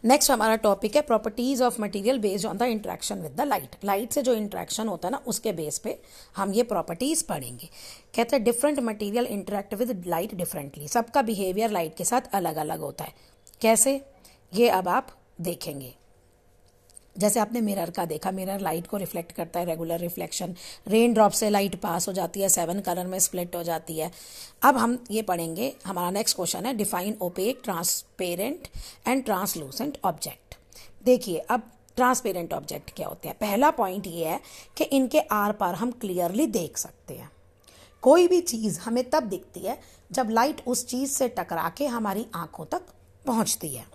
Next हमारा topic है properties of material based on the interaction with the light. Light से जो interaction होता है ना, उसके बेस पे हम ये प्रॉपर्टीज पढ़ेंगे। कहते हैं different material interact with light differently. सबका बिहेवियर लाइट के साथ अलग अलग होता है। कैसे, ये अब आप देखेंगे। जैसे आपने मिरर का देखा, मिरर लाइट को रिफ्लेक्ट करता है, रेगुलर रिफ्लेक्शन। रेन ड्रॉप से लाइट पास हो जाती है, 7 कलर में स्प्लिट हो जाती है। अब हम ये पढ़ेंगे, हमारा नेक्स्ट क्वेश्चन है define opaque, transparent and translucent object. देखिए अब ट्रांसपेरेंट ऑब्जेक्ट क्या होते हैं। पहला पॉइंट ये है कि इनके आर पार हम क्लियरली देख सकते हैं। कोई भी चीज़ हमें तब दिखती है जब लाइट उस चीज़ से टकरा के हमारी आंखों तक पहुंचती है,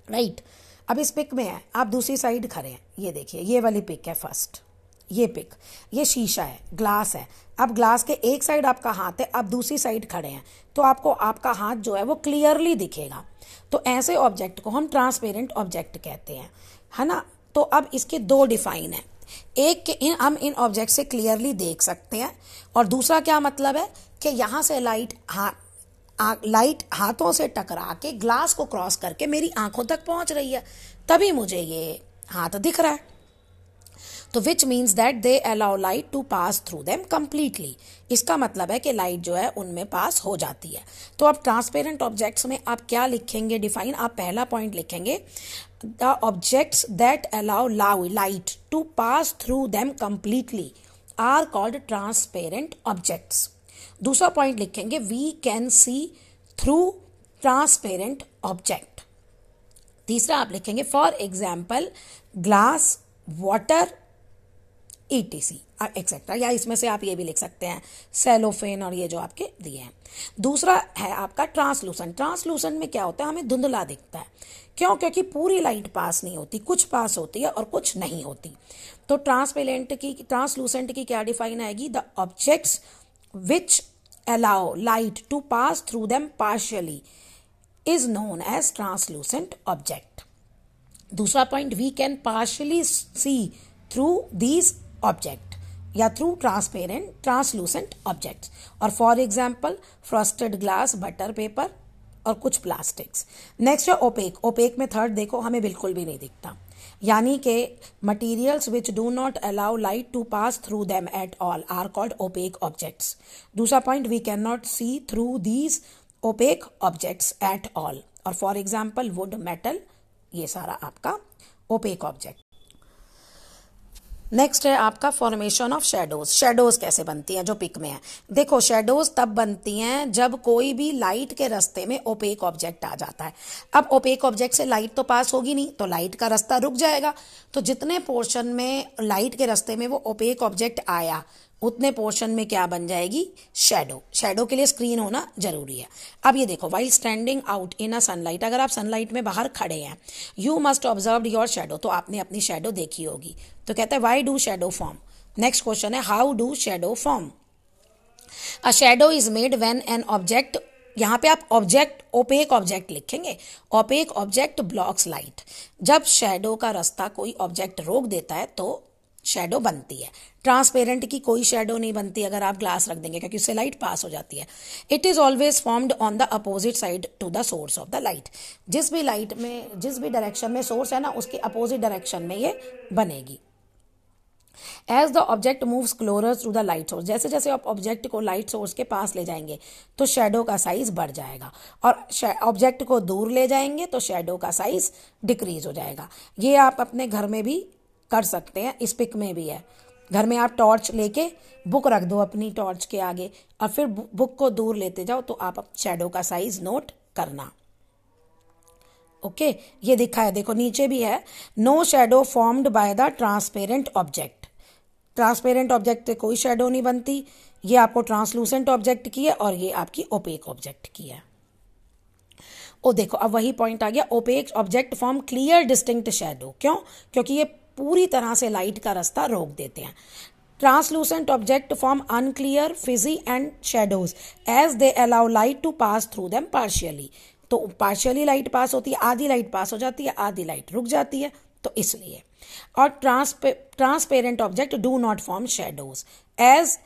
राइट। अब इस पिक में है, आप दूसरी साइड खड़े हैं, ये देखिए ये वाली पिक है फर्स्ट। ये पिक, ये शीशा है, ग्लास है। अब ग्लास के एक साइड आपका हाथ है, आप दूसरी साइड खड़े हैं, तो आपको आपका हाथ जो है वो क्लियरली दिखेगा। तो ऐसे ऑब्जेक्ट को हम ट्रांसपेरेंट ऑब्जेक्ट कहते हैं, है ना। तो अब इसके दो डिफाइन है। एक के हम इन ऑब्जेक्ट से क्लियरली देख सकते हैं, और दूसरा क्या मतलब है कि यहाँ से लाइट हाथों से टकरा के ग्लास को क्रॉस करके मेरी आंखों तक पहुंच रही है, तभी मुझे ये हाथ दिख रहा है। तो which means that they allow light to pass through them completely. इसका मतलब है कि लाइट जो है उनमें पास हो जाती है। तो अब ट्रांसपेरेंट ऑब्जेक्ट्स में आप क्या लिखेंगे डिफाइन। आप पहला पॉइंट लिखेंगे the objects that allow light to pass through them completely are called transparent objects. दूसरा पॉइंट लिखेंगे we can see through transparent object. तीसरा आप लिखेंगे for example glass, water, ETC etcetera, या इसमें से आप ये भी लिख सकते हैं सेलोफेन और ये जो आपके दिए हैं। दूसरा है आपका ट्रांसलूसेंट। ट्रांसलूसेंट में क्या होता है, हमें धुंधला दिखता है। क्यों? क्योंकि पूरी लाइट पास नहीं होती, कुछ पास होती है और कुछ नहीं होती। तो ट्रांसलूसेंट की क्या डिफाइन आएगी, the objects which allow light to pass through them partially is known as translucent object. दूसरा point, we can partially see through these object या through translucent objects। और for example frosted glass, butter paper और कुछ plastics. Next है opaque. Opaque में third देखो, हमें बिल्कुल भी नहीं दिखता, यानी कि materials which do not allow light to pass through them at all are called opaque objects. दूसरा point, we can not see through these opaque objects at all. और फॉर एग्जाम्पल वुड, मेटल, ये सारा आपका opaque object. Next है आपका formation of shadows. Shadows कैसे बनती हैं, जो पिक में है। देखो शेडोज तब बनती हैं जब कोई भी लाइट के रास्ते में ओपेक ऑब्जेक्ट आ जाता है। अब ओपेक ऑब्जेक्ट से लाइट तो पास होगी नहीं, तो लाइट का रास्ता रुक जाएगा। तो जितने पोर्शन में लाइट के रास्ते में वो ओपेक ऑब्जेक्ट आया, उतने पोर्शन में क्या बन जाएगी, शैडो। शैडो के लिए स्क्रीन होना जरूरी है। अब ये देखो, while standing out in a sunlight, अगर आप सनलाइट में बाहर खड़े हैं, you must observe your shadow, तो आपने अपनी शैडो देखी होगी। तो कहते हैं why do shadow form. Next question है how do shadow form. A shadow is made when an object, यहाँ पे आप ऑब्जेक्ट, ओपेक ऑब्जेक्ट लिखेंगे। Opaque object blocks light. जब शैडो का रास्ता कोई ऑब्जेक्ट रोक देता है तो शैडो बनती है। ट्रांसपेरेंट की कोई शैडो नहीं बनती अगर आप ग्लास रख देंगे, क्योंकि उससे लाइट पास हो जाती है। It is always formed on the opposite side to the source of the light. जिस भी डायरेक्शन में सोर्स है ना, उसके अपोजिट डायरेक्शन में ये बनेगी। As the object moves closer to the light source, जैसे जैसे आप ऑब्जेक्ट को लाइट सोर्स के पास ले जाएंगे तो शैडो का साइज बढ़ जाएगा, और ऑब्जेक्ट को दूर ले जाएंगे तो शैडो का साइज डिक्रीज हो जाएगा। ये आप अपने घर में भी कर सकते हैं, इस पिक में भी है। घर में आप टॉर्च लेके बुक रख दो अपनी टॉर्च के आगे, और फिर बुक को दूर लेते जाओ तो आप शैडो का साइज नोट करना। ओके, ये दिखा है, देखो नीचे भी है, no shadow formed by the transparent object. Transparent object से कोई शैडो नहीं बनती। ये आपको ट्रांसलूसेंट ऑब्जेक्ट की है, और ये आपकी ओपेक ऑब्जेक्ट की है। ओ देखो, अब वही पॉइंट आ गया, OPEC object form clear distinct shadow. क्यों? क्योंकि ये पूरी तरह से लाइट का रास्ता रोक देते हैं। Translucent object form unclear fuzzy and shadows as they allow light to pass through them partially. तो पार्शियली लाइट पास होती है, आधी लाइट पास हो जाती है, आधी लाइट रुक जाती है, तो इसलिए। और transparent object do not form shadows as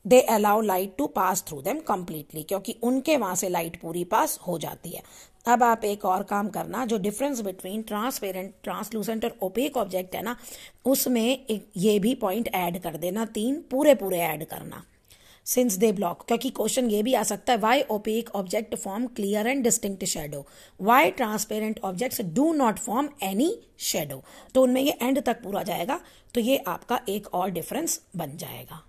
they allow light to pass through them completely, क्योंकि उनके वहां से लाइट पूरी पास हो जाती है। अब आप एक और काम करना, जो डिफरेंस बिटवीन ट्रांसपेरेंट, ट्रांसलूसेंट और ओपेक ऑब्जेक्ट है ना, उसमें ये भी पॉइंट ऐड कर देना, 3 पूरे पूरे ऐड करना, सिंस दे ब्लॉक। क्योंकि क्वेश्चन ये भी आ सकता है, why opaque object form clear and distinct shadow, why transparent objects do not form any shadow. तो उनमें ये एंड तक पूरा जाएगा, तो ये आपका एक और डिफरेंस बन जाएगा।